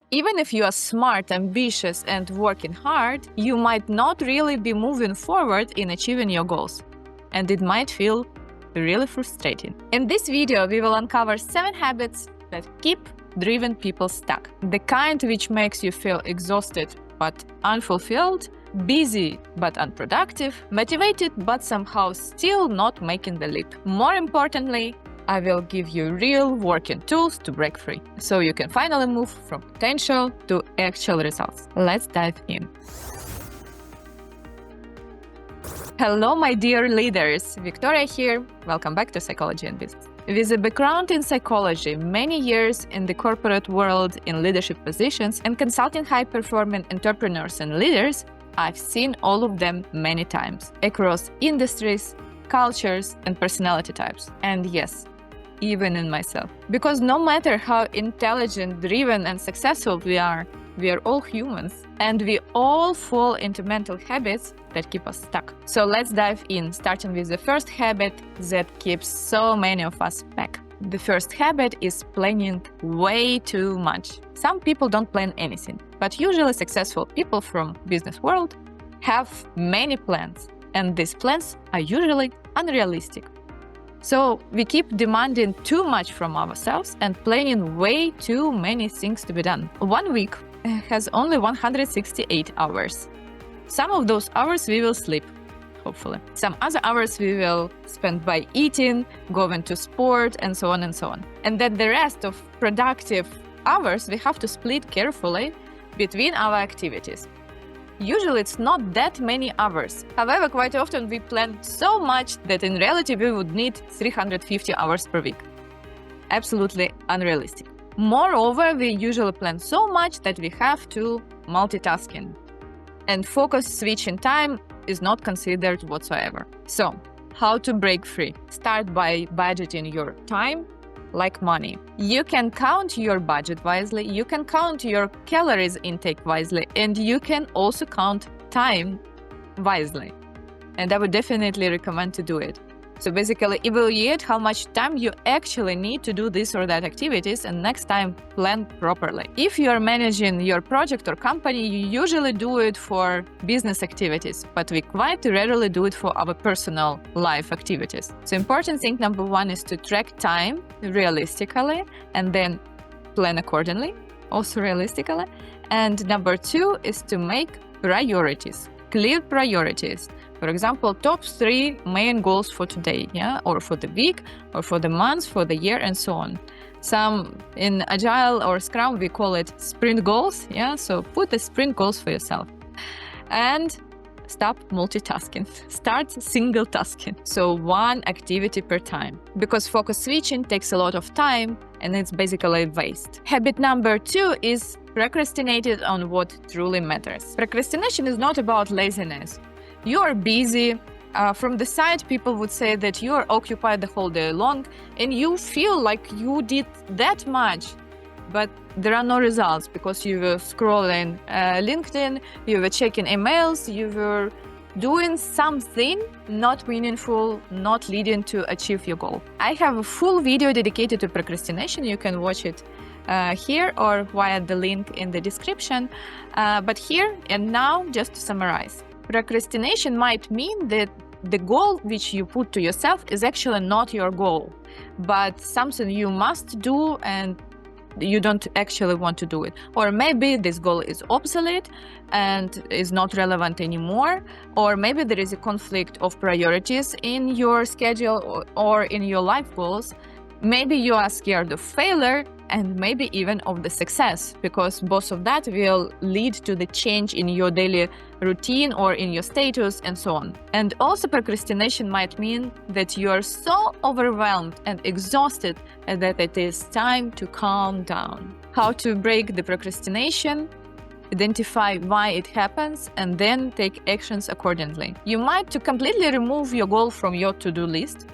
Even if you are smart, ambitious, and working hard, you might not really be moving forward in achieving your goals. And it might feel really frustrating. In this video, we will uncover 7 habits that keep driven people stuck. The kind which makes you feel exhausted but unfulfilled, busy but unproductive, motivated but somehow still not making the leap. More importantly, I will give you real working tools to break free, so you can finally move from potential to actual results. Let's dive in. Hello, my dear leaders. Victoria here. Welcome back to Psychology and Business. With a background in psychology, many years in the corporate world in leadership positions, and consulting high-performing entrepreneurs and leaders, I've seen all of them many times across industries, cultures, and personality types. And yes, even in myself. Because no matter how intelligent, driven, and successful we are all humans, and we all fall into mental habits that keep us stuck. So let's dive in, starting with the first habit that keeps so many of us back. The first habit is planning way too much. Some people don't plan anything, but usually successful people from business world have many plans, and these plans are usually unrealistic. So we keep demanding too much from ourselves and planning way too many things to be done. 1 week has only 168 hours. Some of those hours we will sleep, hopefully. Some other hours we will spend by eating, going to sport, and so on and so on. And then the rest of productive hours we have to split carefully between our activities. Usually it's not that many hours. However, quite often we plan so much that in reality we would need 350 hours per week. Absolutely unrealistic. Moreover, we usually plan so much that we have to multitasking. And focus switching time is not considered whatsoever. So, how to break free? Start by budgeting your time like money. You can count your budget wisely, you can count your calories intake wisely, and you can also count time wisely. And I would definitely recommend to do it. So basically evaluate how much time you actually need to do this or that activities, and next time plan properly. If you are managing your project or company, you usually do it for business activities, but we quite rarely do it for our personal life activities. So important thing number 1 is to track time realistically and then plan accordingly, also realistically. And number 2 is to make priorities, clear priorities. For example, top 3 main goals for today, or for the week, or for the month, for the year, and so on. Some in Agile or Scrum, we call it sprint goals, so put the sprint goals for yourself. And stop multitasking. Start single tasking. So 1 activity per time. Because focus switching takes a lot of time and it's basically a waste. Habit number 2 is procrastinating on what truly matters. Procrastination is not about laziness. You are busy. From the side, people would say that you are occupied the whole day long and you feel like you did that much. But there are no results because you were scrolling LinkedIn, you were checking emails, you were doing something not meaningful, not leading to achieve your goal. I have a full video dedicated to procrastination. You can watch it here or via the link in the description. But here and now, just to summarize. Procrastination might mean that the goal which you put to yourself is actually not your goal, but something you must do and you don't actually want to do it. Or maybe this goal is obsolete and is not relevant anymore. Or maybe there is a conflict of priorities in your schedule or in your life goals. Maybe you are scared of failure and maybe even of the success, because both of that will lead to the change in your daily routine or in your status and so on. And also procrastination might mean that you are so overwhelmed and exhausted that it is time to calm down. How to break the procrastination? Identify why it happens and then take actions accordingly. You might to completely remove your goal from your to-do list,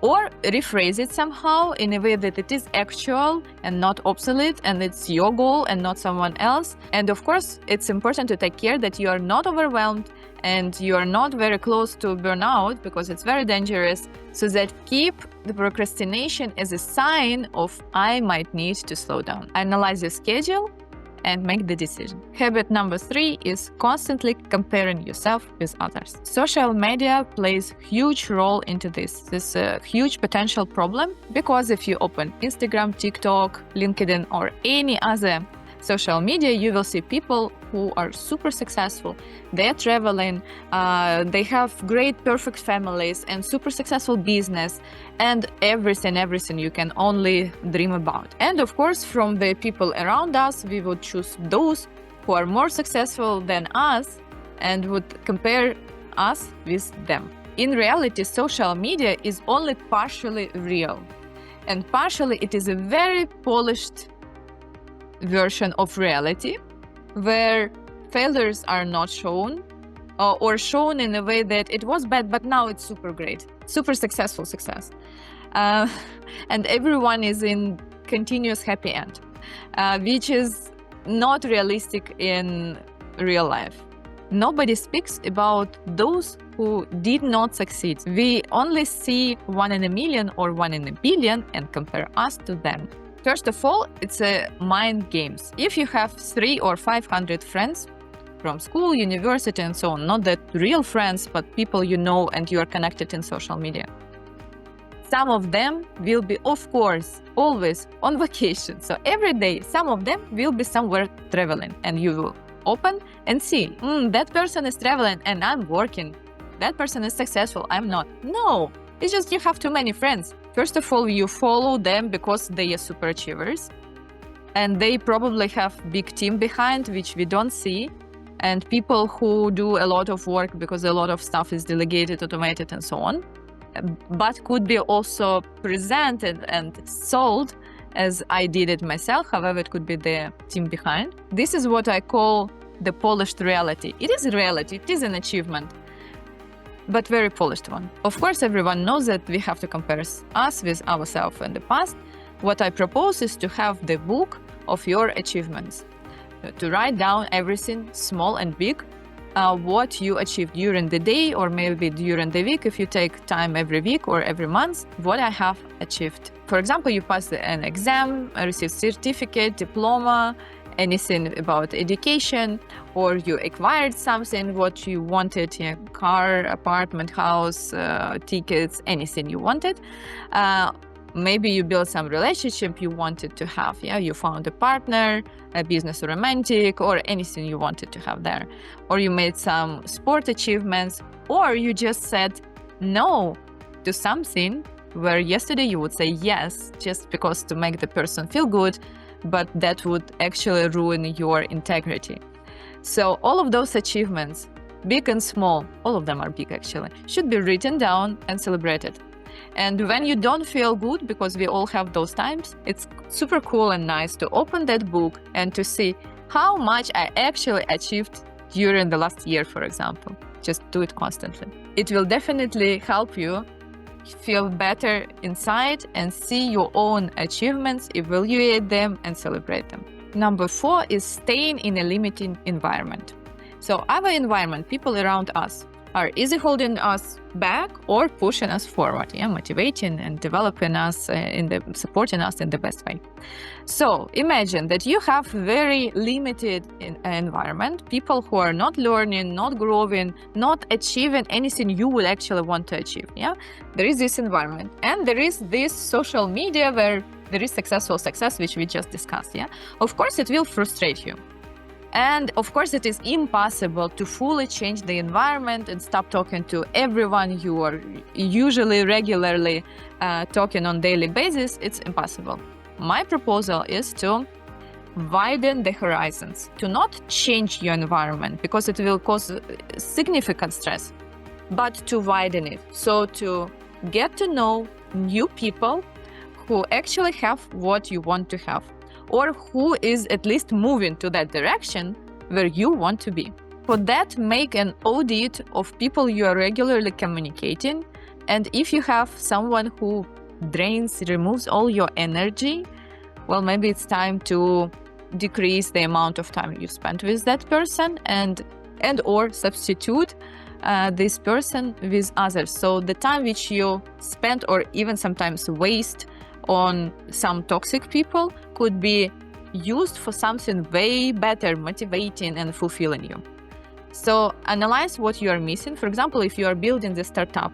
or rephrase it somehow in a way that it is actual and not obsolete, and it's your goal and not someone else. And of course, it's important to take care that you are not overwhelmed and you are not very close to burnout, because it's very dangerous. So that keep the procrastination as a sign of I might need to slow down. Analyze your schedule and make the decision. Habit number 3 is constantly comparing yourself with others. Social media plays huge role into this. This is a huge potential problem because if you open Instagram, TikTok, LinkedIn, or any other social media, you will see people who are super successful. They're traveling, they have great, perfect families and super successful business and everything you can only dream about. And of course, from the people around us, we would choose those who are more successful than us and would compare us with them. In reality, social media is only partially real. And partially, it is a very polished version of reality where failures are not shown or shown in a way that it was bad, but now it's super great, super successful success. And everyone is in continuous happy end, which is not realistic in real life. Nobody speaks about those who did not succeed. We only see 1 in a million or 1 in a billion and compare us to them. First of all, it's a mind games. If you have 300 or 500 friends from school, university, and so on, not that real friends, but people you know and you are connected in social media, some of them will be, of course, always on vacation. So every day, some of them will be somewhere traveling, and you will open and see, that person is traveling and I'm working. That person is successful, I'm not. No, it's just you have too many friends. First of all, you follow them because they are super achievers and they probably have big team behind, which we don't see, and people who do a lot of work because a lot of stuff is delegated, automated, and so on, but could be also presented and sold as I did it myself. However, it could be the team behind. This is what I call the polished reality. It is a reality, it is an achievement, but very polished one. Of course, everyone knows that we have to compare us with ourselves in the past. What I propose is to have the book of your achievements, to write down everything, small and big, what you achieved during the day or maybe during the week, if you take time every week or every month, what I have achieved. For example, you passed an exam, received certificate, diploma, anything about education, or you acquired something, what you wanted, car, apartment, house, tickets, anything you wanted. Maybe you built some relationship you wanted to have. You found a partner, a business romantic, or anything you wanted to have there. Or you made some sport achievements, or you just said no to something where yesterday you would say yes, just because to make the person feel good, but that would actually ruin your integrity. So all of those achievements, big and small, all of them are big actually, should be written down and celebrated. And when you don't feel good, because we all have those times, it's super cool and nice to open that book and to see how much I actually achieved during the last year, for example. Just do it constantly. It will definitely help you feel better inside and see your own achievements, evaluate them, and celebrate them. Number 4 is staying in a limiting environment. So our environment, people around us, are either holding us back or pushing us forward, motivating and developing us, supporting us in the best way. So imagine that you have very limited environment, people who are not learning, not growing, not achieving anything you would actually want to achieve. There is this environment, and there is this social media where there is success, which we just discussed. Of course, it will frustrate you. And of course, it is impossible to fully change the environment and stop talking to everyone you are usually regularly talking on daily basis. It's impossible. My proposal is to widen the horizons, to not change your environment because it will cause significant stress, but to widen it. So to get to know new people who actually have what you want to have, or who is at least moving to that direction where you want to be. For that, make an audit of people you are regularly communicating. And if you have someone who removes all your energy, well, maybe it's time to decrease the amount of time you spend with that person and or substitute this person with others. So the time which you spend or even sometimes waste on some toxic people could be used for something way better, motivating and fulfilling you. So analyze what you are missing. For example, if you are building the startup,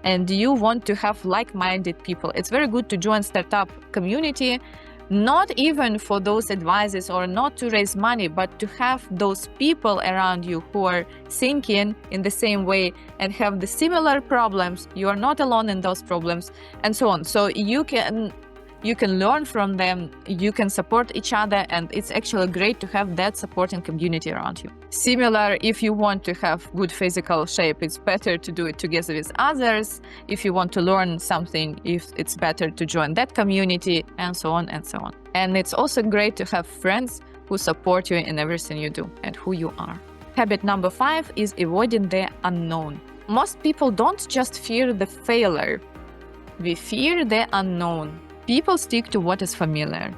and you want to have like-minded people, it's very good to join startup community, not even for those advices or not to raise money, but to have those people around you who are thinking in the same way and have the similar problems. You are not alone in those problems, and so on. So you can learn from them, you can support each other, and it's actually great to have that supporting community around you. Similar, if you want to have good physical shape, it's better to do it together with others. If you want to learn something, it's better to join that community, and so on and so on. And it's also great to have friends who support you in everything you do and who you are. Habit number 5 is avoiding the unknown. Most people don't just fear the failure, we fear the unknown. People stick to what is familiar.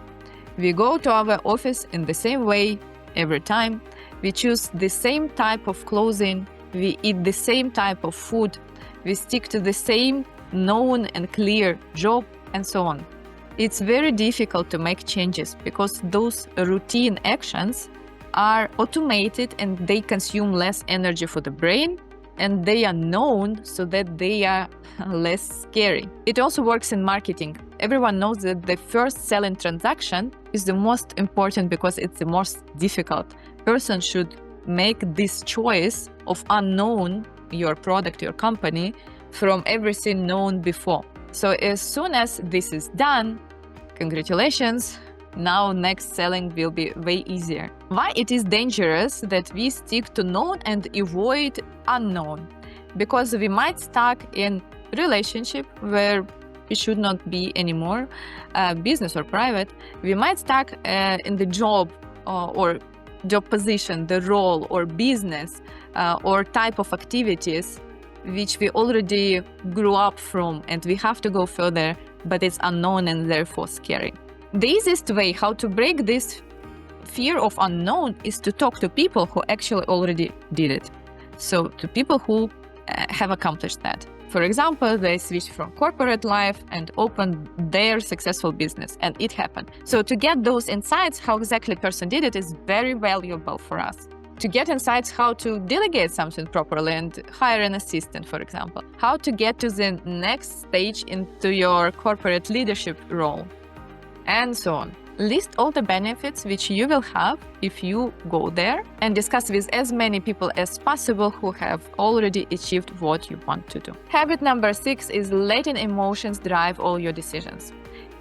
We go to our office in the same way every time. We choose the same type of clothing. We eat the same type of food. We stick to the same known and clear job, and so on. It's very difficult to make changes because those routine actions are automated and they consume less energy for the brain, and they are known so that they are less scary. It also works in marketing. Everyone knows that the first selling transaction is the most important because it's the most difficult. Person should make this choice of unknown, your product, your company, from everything known before. So as soon as this is done, congratulations, now next selling will be way easier. Why it is dangerous that we stick to known and avoid unknown? Because we might stuck in relationship where we should not be anymore, business or private. We might stuck in the job or job position, the role or business or type of activities which we already grew up from, and we have to go further, but it's unknown and therefore scary. The easiest way how to break this fear of unknown is to talk to people who actually already did it. So to people who have accomplished that. For example, they switched from corporate life and opened their successful business, and it happened. So to get those insights, how exactly person did it is very valuable for us. To get insights how to delegate something properly and hire an assistant, for example. How to get to the next stage into your corporate leadership role, and so on. List all the benefits which you will have if you go there and discuss with as many people as possible who have already achieved what you want to do. Habit number 6 is letting emotions drive all your decisions.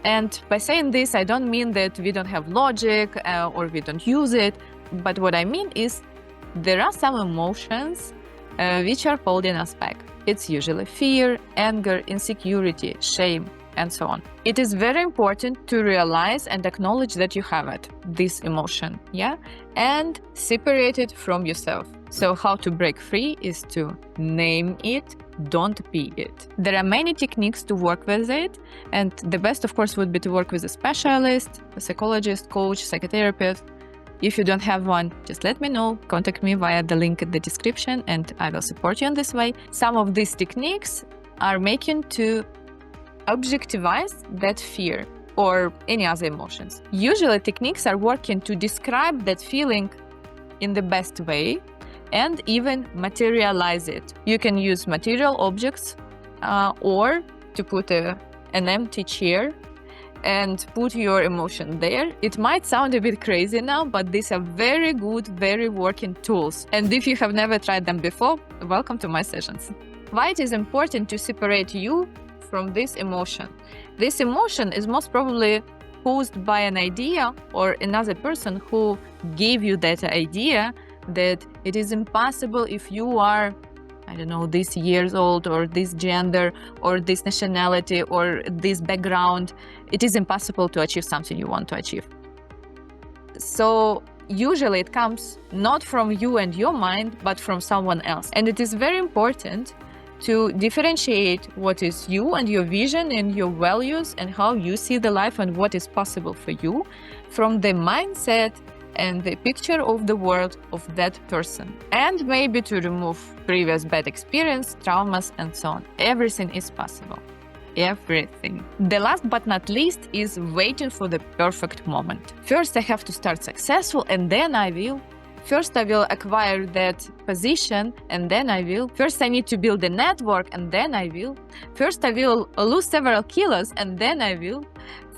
And by saying this, I don't mean that we don't have logic or we don't use it, but what I mean is there are some emotions which are holding us back. It's usually fear, anger, insecurity, shame, and so on. It is very important to realize and acknowledge that you have it, this emotion, and separate it from yourself. So how to break free is to name it, don't be it. There are many techniques to work with it, and the best, of course, would be to work with a specialist, a psychologist, coach, psychotherapist. If you don't have one, just let me know. Contact me via the link in the description, and I will support you in this way. Some of these techniques are making to objectivize that fear or any other emotions. Usually techniques are working to describe that feeling in the best way and even materialize it. You can use material objects or to put an empty chair and put your emotion there. It might sound a bit crazy now, but these are very good, very working tools. And if you have never tried them before, welcome to my sessions. Why it is important to separate you from this emotion? This emotion is most probably caused by an idea or another person who gave you that idea that it is impossible if you are, this years old or this gender or this nationality or this background. It is impossible to achieve something you want to achieve. So usually it comes not from you and your mind, but from someone else. And it is very important to differentiate what is you and your vision and your values and how you see the life and what is possible for you from the mindset and the picture of the world of that person. And maybe to remove previous bad experience, traumas, and so on. Everything is possible. everything. The last but not least is waiting for the perfect moment. First, I have to start successful, and then I will. First, I will acquire that position, and then I will. First, I need to build a network, and then I will. First, I will lose several kilos, and then I will.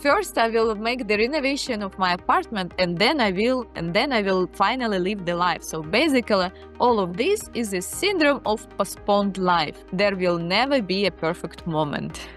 First, I will make the renovation of my apartment, and then I will finally live the life. So basically, all of this is a syndrome of postponed life. There will never be a perfect moment.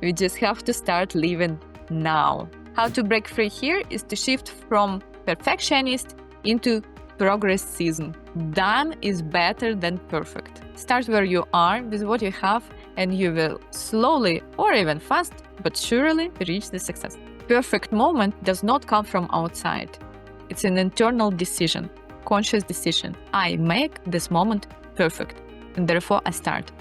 We just have to start living now. How to break free here is to shift from perfectionist into progress season. Done is better than perfect. Start where you are with what you have, and you will slowly or even fast but surely reach the success. Perfect moment does not come from outside. It's an internal decision, conscious decision. I make this moment perfect, and therefore I start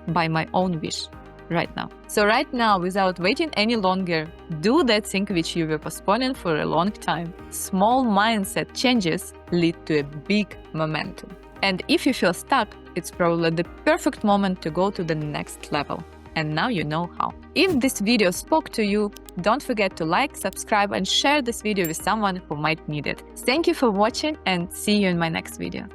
by my own wish right now. So right now, without waiting any longer, do that thing which you were postponing for a long time. Small mindset changes lead to a big momentum. And if you feel stuck, it's probably the perfect moment to go to the next level. And now you know how. If this video spoke to you, don't forget to like, subscribe, and share this video with someone who might need it. Thank you for watching, and see you in my next video.